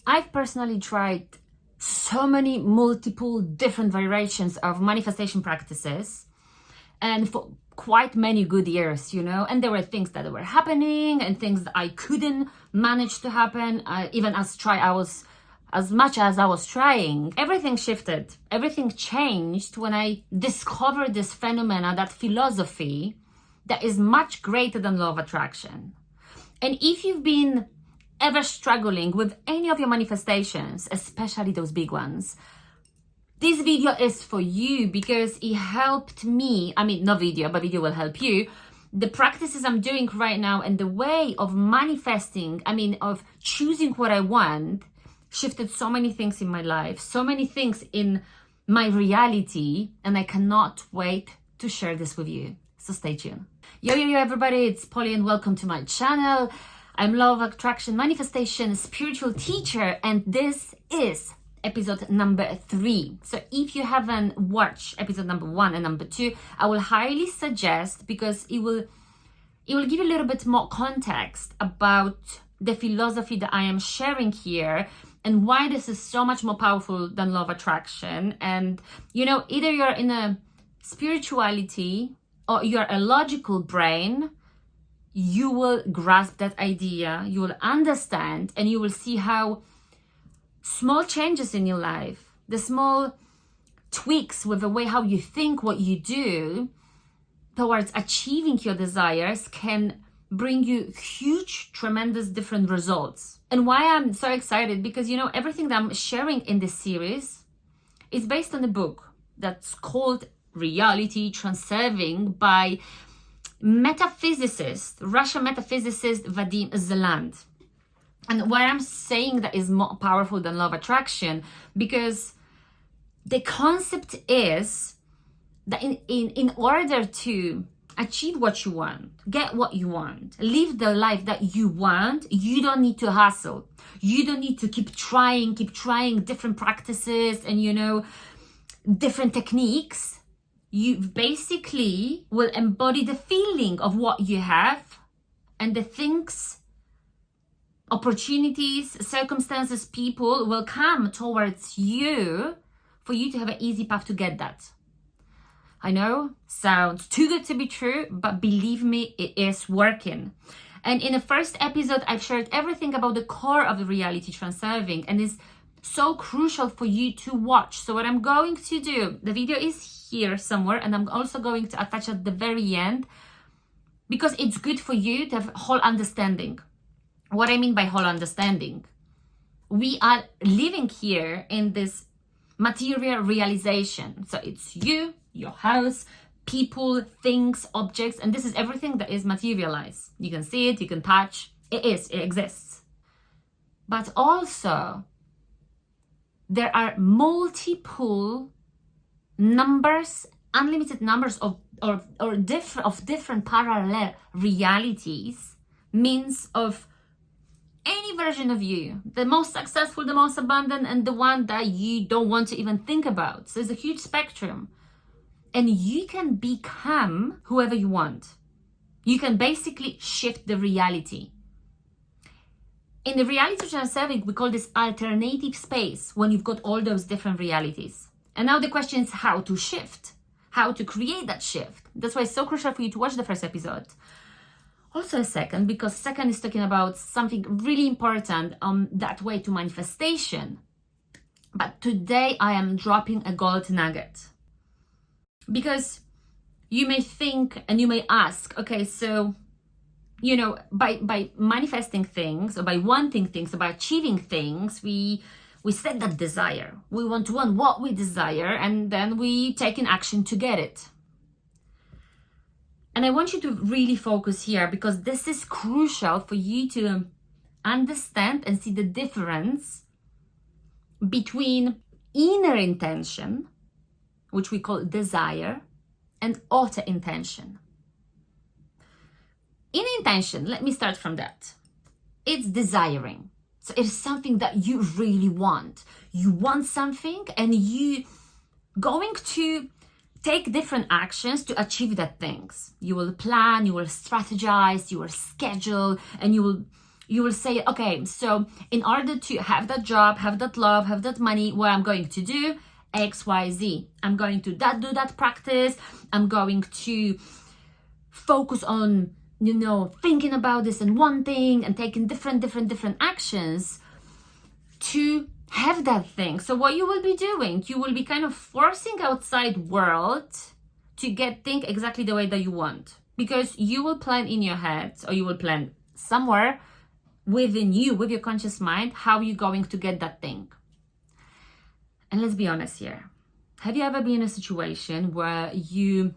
I've personally tried so many multiple different variations of manifestation practices, and for quite many good years, and there were things that were happening and things that I couldn't manage to happen, even as much as I was trying. Everything shifted, everything changed when I discovered this phenomena, that philosophy that is much greater than law of attraction. And if you've been ever struggling with any of your manifestations, especially those big ones, this video is for you, because it helped me. No video, but video will help you. The practices I'm doing right now and the way of manifesting, of choosing what I want, shifted so many things in my life, so many things in my reality, and I cannot wait to share this with you. So stay tuned. Yo, everybody, it's Polly and welcome to my channel. I'm Law of Attraction Manifestation Spiritual Teacher, and this is episode number 3. So if you haven't watched episode number 1 and number 2, I will highly suggest, because it will give you a little bit more context about the philosophy that I am sharing here and why this is so much more powerful than law of attraction. And either you're in a spirituality or you're a logical brain, you will grasp that idea, you will understand, and you will see how small changes in your life, the small tweaks with the way how you think, what you do towards achieving your desires, can bring you huge, tremendous different results. And why I'm so excited, because everything that I'm sharing in this series is based on a book that's called Reality Transurfing by Russian metaphysicist Vadim Zeland. And why I'm saying that is more powerful than law of attraction, because the concept is that in order to achieve what you want, get what you want, live the life that you want, you don't need to hustle. You don't need to keep trying different practices and different techniques. You basically will embody the feeling of what you have, and the things, opportunities, circumstances, people will come towards you for you to have an easy path to get that. I know, sounds too good to be true, but believe me, it is working. And in the first episode, I've shared everything about the core of the Reality Transurfing, and it's so crucial for you to watch. So what I'm going to do, the video is here somewhere, and I'm also going to attach at the very end, because it's good for you to have whole understanding. What I mean by whole understanding, we are living here in this material realization. So it's you, your house, people, things, objects, and this is everything that is materialized. You can see it, you can touch, it exists. But also, there are multiple numbers, unlimited numbers of different parallel realities, means of any version of you, the most successful, the most abundant, and the one that you don't want to even think about. So there's a huge spectrum, and you can become whoever you want. You can basically shift the reality. In the Reality Transurfing, we call this alternative space, when you've got all those different realities. And now the question is how to shift, how to create that shift. That's why it's so crucial for you to watch the first episode. Also a second, because second is talking about something really important on that way to manifestation. But today I am dropping a gold nugget. Because you may think and you may ask, okay, so, by manifesting things, or by wanting things, or by achieving things, we set that desire. We want what we desire, and then we take an action to get it. And I want you to really focus here, because this is crucial for you to understand and see the difference between inner intention, which we call desire, and outer intention. Inner intention, let me start from that. It's desiring. So it's something that you really want. You want something, and you going to take different actions to achieve that things. You will plan, you will strategize, you will schedule, and you will You will say, okay, so in order to have that job, have that love, have that money, what I'm going to do, X, Y, Z. I'm going to do that practice. I'm going to focus on, thinking about this and one thing and taking different actions to have that thing. So what you will be doing, you will be kind of forcing outside world to think exactly the way that you want, because you will plan in your head, or you will plan somewhere within you, with your conscious mind, how you're going to get that thing. And let's be honest here. Have you ever been in a situation where you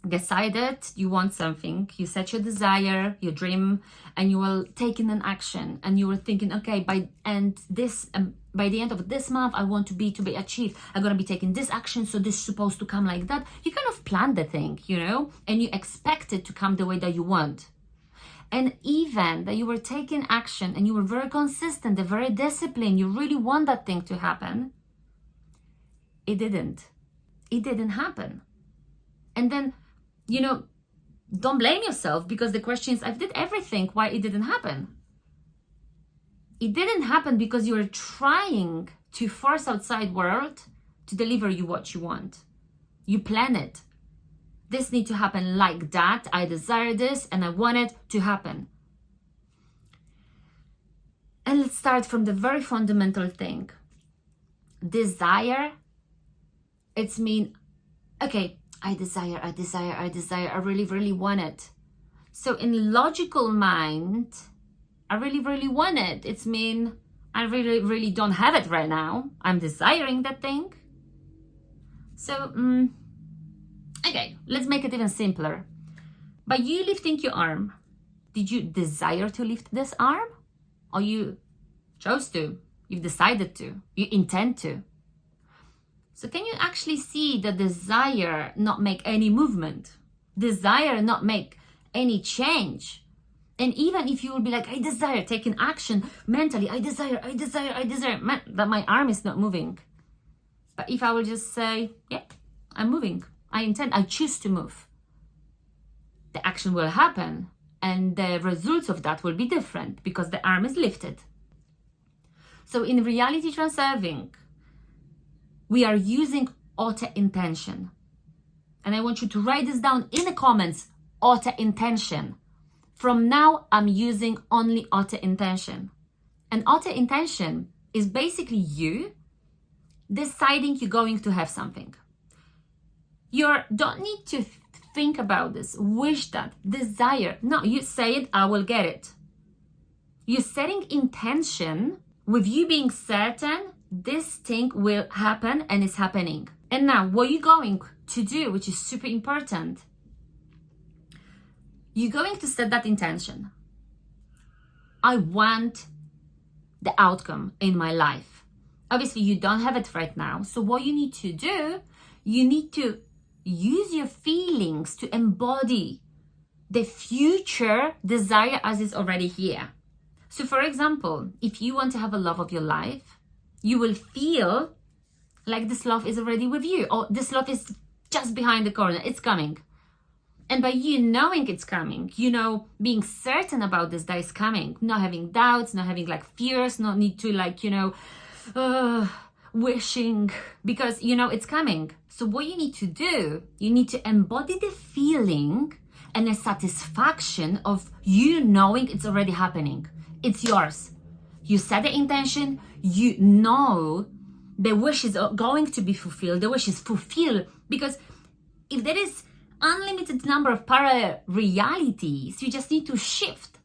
decided you want something, you set your desire, your dream, and you were taking an action, and you were thinking, okay, by the end of this month, I want to be achieved. I'm going to be taking this action, so this is supposed to come like that. You kind of planned the thing, and you expect it to come the way that you want. And even that you were taking action and you were very consistent, very disciplined, you really want that thing to happen, it didn't. It didn't happen. And then, don't blame yourself, because the question is, I did everything, why it didn't happen? It didn't happen because you were trying to force outside world to deliver you what you want. You plan it. This needs to happen like that. I desire this and I want it to happen. And let's start from the very fundamental thing. Desire, it's mean, okay, I desire, I really, really want it. So in logical mind, I really, really want it. It's mean, I really, really don't have it right now. I'm desiring that thing. So, okay, let's make it even simpler. By you lifting your arm, did you desire to lift this arm? Or you chose to? You've decided to? You intend to? So can you actually see the desire not make any movement? Desire not make any change? And even if you will be like, I desire, taking action mentally, I desire, that my arm is not moving. But if I will just say, yeah, I'm moving. I intend, I choose to move. The action will happen, and the results of that will be different because the arm is lifted. So in Reality Transurfing, we are using auto intention. And I want you to write this down in the comments, auto intention. From now, I'm using only auto intention. And auto intention is basically you deciding you're going to have something. You don't need to think about this, wish that, desire. No, you say it, I will get it. You're setting intention with you being certain this thing will happen and it's happening. And now what you're going to do, which is super important, you're going to set that intention. I want the outcome in my life. Obviously, you don't have it right now. So what you need to do, you need to use your feelings to embody the future desire as is already here. So for example, if you want to have a love of your life, you will feel like this love is already with you, or this love is just behind the corner, it's coming. And by you knowing it's coming, being certain about this, that is coming, not having doubts, not having fears, not need to wishing, because it's coming. So what you need to do, you need to embody the feeling and the satisfaction of you knowing it's already happening. It's yours. You set the intention, you know the wish is going to be fulfilled, the wish is fulfilled, because if there is unlimited number of parallel realities, you just need to shift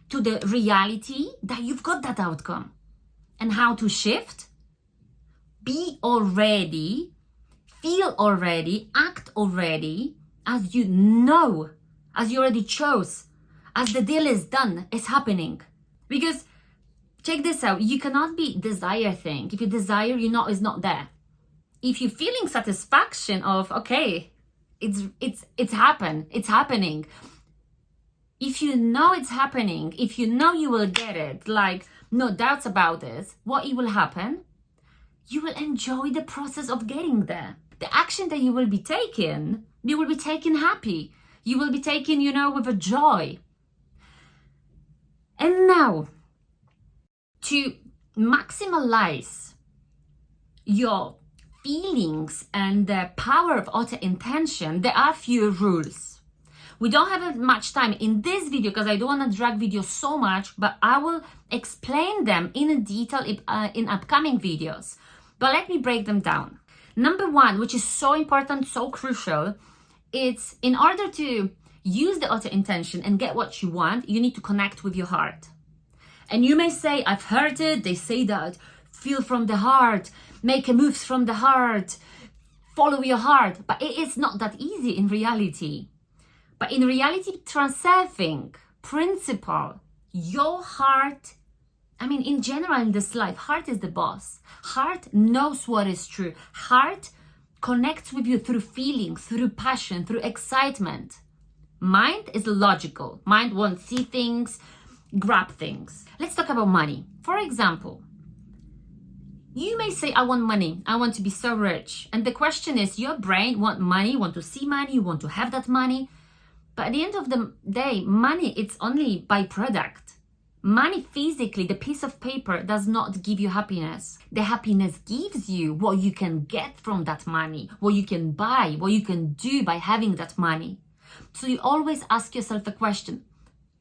to the reality that you've got that outcome. And how to shift? Be already, feel already, act already as you know, as you already chose, as the deal is done, it's happening. Because check this out, you cannot be desire thing. If you desire, it's not there. If you're feeling satisfaction of, okay, it's happening. If you know it's happening, if you know you will get it, no doubts about this, what it will happen? You will enjoy the process of getting there. The action that you will be taking happy. You will be taking, with a joy. And now, to maximize your feelings and the power of auto intention, there are few rules. We don't have much time in this video because I don't want to drag videos so much, but I will explain them in detail in upcoming videos. But let me break them down. Number one, which is so important, so crucial, it's in order to use the auto intention and get what you want, you need to connect with your heart. And you may say, I've heard it, they say that, feel from the heart, make a moves from the heart, follow your heart. But it is not that easy in reality. But in reality transurfing principle, your heart, in general in this life, heart is the boss. Heart knows what is true. Heart connects with you through feelings, through passion, through excitement. Mind is logical. Mind won't see things, grab things. Let's talk about money. For example, you may say, I want money. I want to be so rich. And the question is, your brain want money, want to see money, you want to have that money. But at the end of the day, money, it's only byproduct. Money physically, the piece of paper, does not give you happiness. The happiness gives you what you can get from that money, what you can buy, what you can do by having that money. So you always ask yourself a question,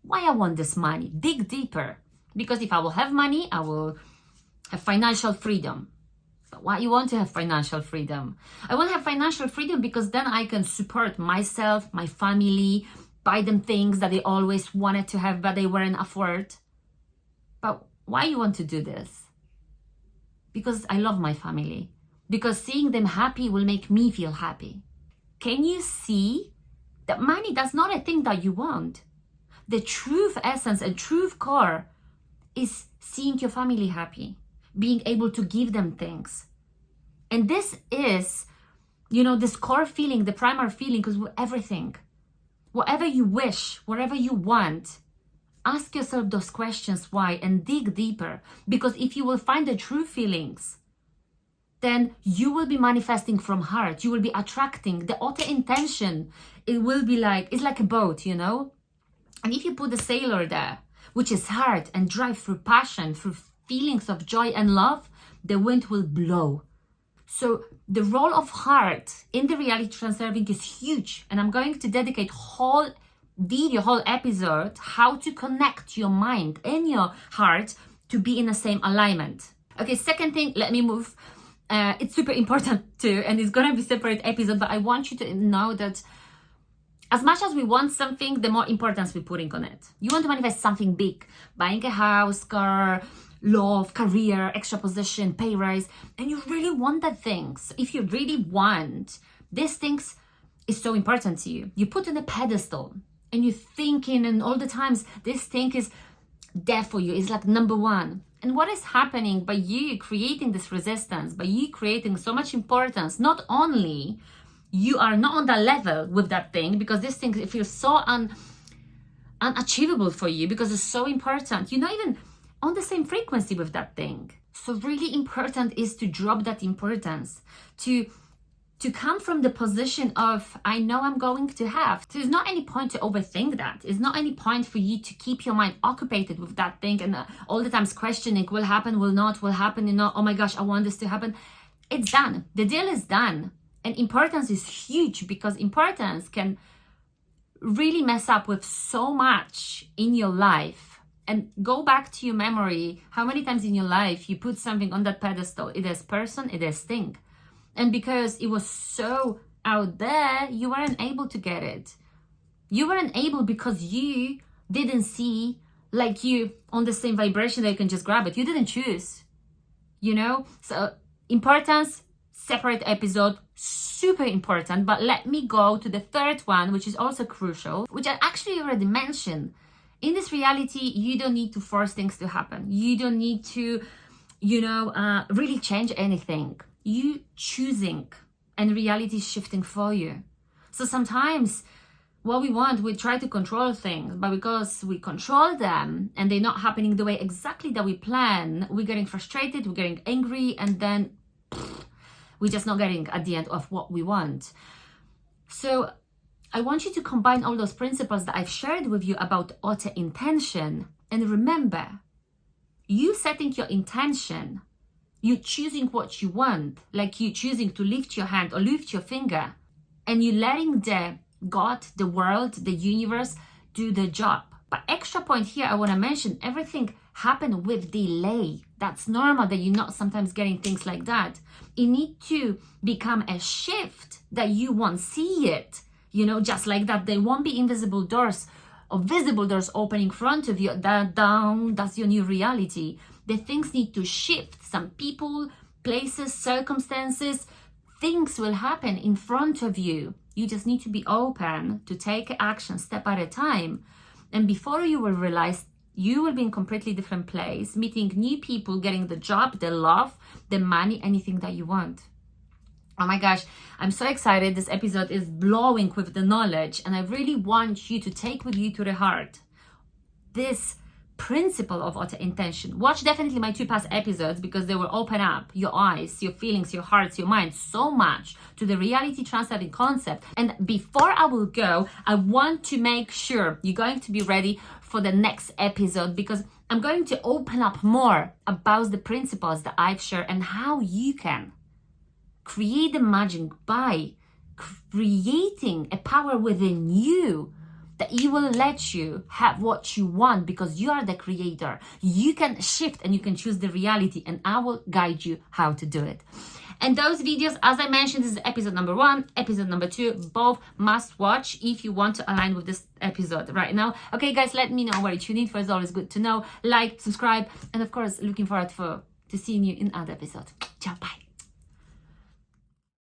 why I want this money? Dig deeper. Because if I will have money, I will have financial freedom. But why you want to have financial freedom? I want to have financial freedom because then I can support myself, my family, buy them things that they always wanted to have but they weren't afford. But why you want to do this? Because I love my family. Because seeing them happy will make me feel happy. Can you see that money that's not a thing that you want? The true essence and true core is seeing your family happy, being able to give them things. And this is, this core feeling, the primary feeling, because everything, whatever you wish, whatever you want, ask yourself those questions why and dig deeper. Because if you will find the true feelings, then you will be manifesting from heart. You will be attracting the auto intention. It will be it's like a boat, And if you put a sailor there, which is heart and drive through passion, through feelings of joy and love, the wind will blow. So the role of heart in the reality transurfing is huge. And I'm going to dedicate whole video, whole episode, how to connect your mind and your heart to be in the same alignment. Okay, second thing, let me move. It's super important too, and it's gonna be a separate episode, but I want you to know that as much as we want something, the more importance we're putting on it. You want to manifest something big, buying a house, car, love, career, extra position, pay rise, and you really want that things. If you really want these things, is so important to you. You put on a pedestal and you're thinking, and all the times this thing is there for you. It's like number one. And what is happening by you creating this resistance, by you creating so much importance, not only you are not on that level with that thing, because this thing feels so unachievable for you because it's so important. You're not even on the same frequency with that thing. So really important is to drop that importance, to come from the position of, I know I'm going to have. So there's not any point to overthink that. It's not any point for you to keep your mind occupied with that thing and all the times questioning, will happen, will not, will happen, oh my gosh, I want this to happen. It's done. The deal is done. And importance is huge, because importance can really mess up with so much in your life. And go back to your memory, how many times in your life you put something on that pedestal. It is person, it is thing. And because it was so out there, you weren't able to get it. You weren't able because you didn't see you on the same vibration that you can just grab it. You didn't choose, So importance, separate episode, super important. But let me go to the third one, which is also crucial, which I actually already mentioned. In this reality, you don't need to force things to happen. You don't need to, really change anything. You choosing, and reality is shifting for you. So sometimes what we want, we try to control things, but because we control them and they're not happening the way exactly that we plan, we're getting frustrated, we're getting angry, and then we're just not getting at the end of what we want. So I want you to combine all those principles that I've shared with you about auto intention And remember, you setting your intention, you choosing what you want, like you choosing to lift your hand or lift your finger, and you letting the God, the world, the universe do the job. But extra point here, I want to mention, everything happened with delay. That's normal that you're not sometimes getting things like that. It needs to become a shift that you won't see it, just like that. There won't be invisible doors or visible doors opening in front of you. That's your new reality. The things need to shift. Some people, places, circumstances, things will happen in front of you. You just need to be open to take action step at a time. And before you will realize, you will be in a completely different place, meeting new people, getting the job, the love, the money, anything that you want. Oh my gosh, I'm so excited. This episode is blowing with the knowledge, and I really want you to take with you to the heart this principle of auto intention. Watch definitely my 2 past episodes, because they will open up your eyes, your feelings, your hearts, your mind so much to the reality transurfing concept. And before I will go, I want to make sure you're going to be ready for the next episode, because I'm going to open up more about the principles that I've shared and how you can create the magic by creating a power within you that it will let you have what you want, because you are the creator. You can shift and you can choose the reality, and I will guide you how to do it. And those videos, as I mentioned, this is episode number 1, episode number 2, both must watch if you want to align with this episode right now. Okay, guys, let me know where you tune in for. It's always good to know. Like, subscribe, and of course, looking forward to seeing you in other episodes. Ciao, bye.